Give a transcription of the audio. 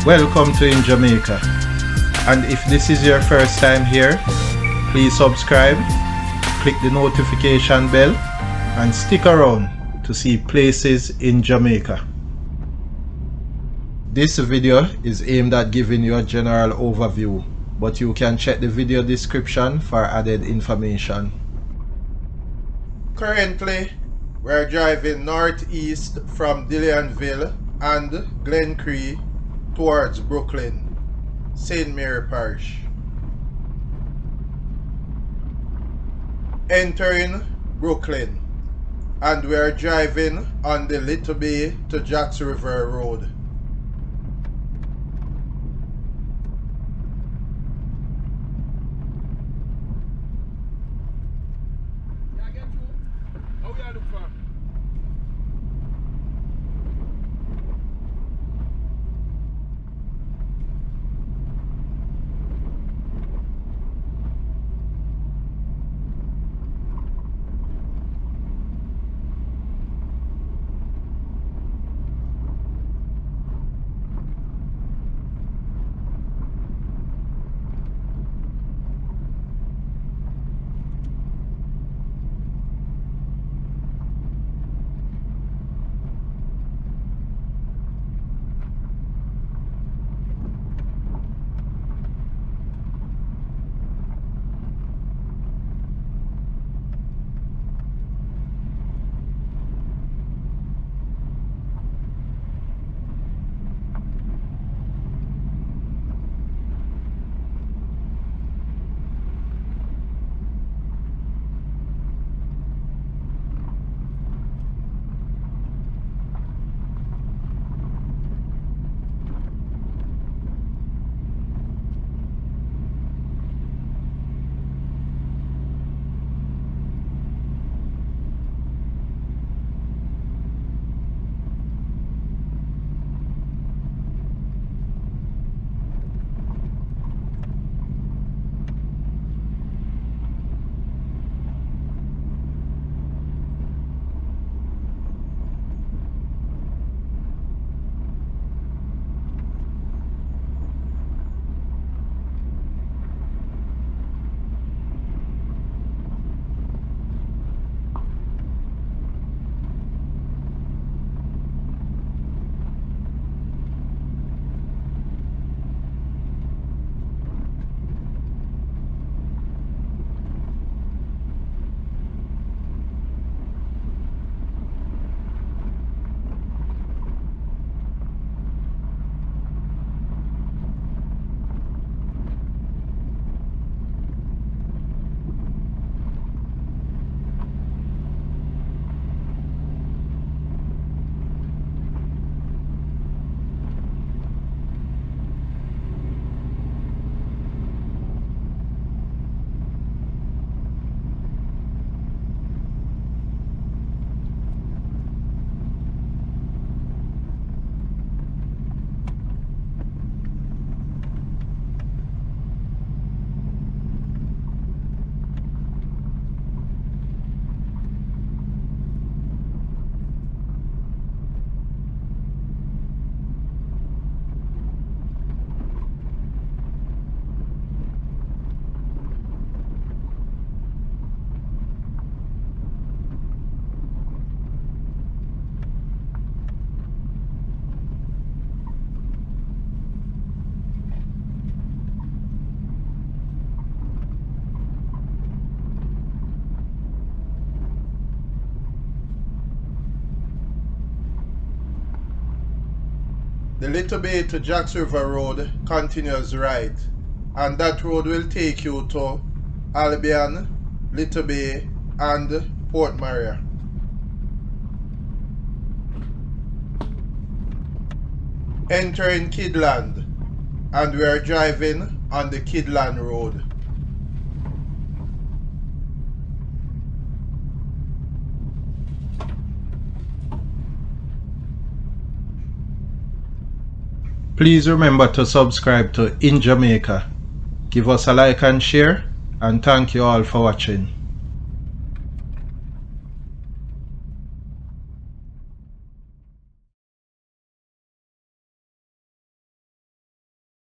Welcome to In Jamaica, and if this is your first time here, please subscribe, click the notification bell and stick around to see places in Jamaica. This video is aimed at giving you a general overview, but you can check the video description for added information. Currently, we're driving northeast from Dillionville and Glencree towards Brooklyn, St. Mary Parish. Entering Brooklyn, and we are driving on the Little Bay to Jacks River Road. The Little Bay to Jacks River Road continues right, and that road will take you to Albion, Little Bay and Port Maria. Entering Kidland, and we are driving on the Kidland Road. Please remember to subscribe to In Jamaica. Give us a like and share, and thank you all for watching.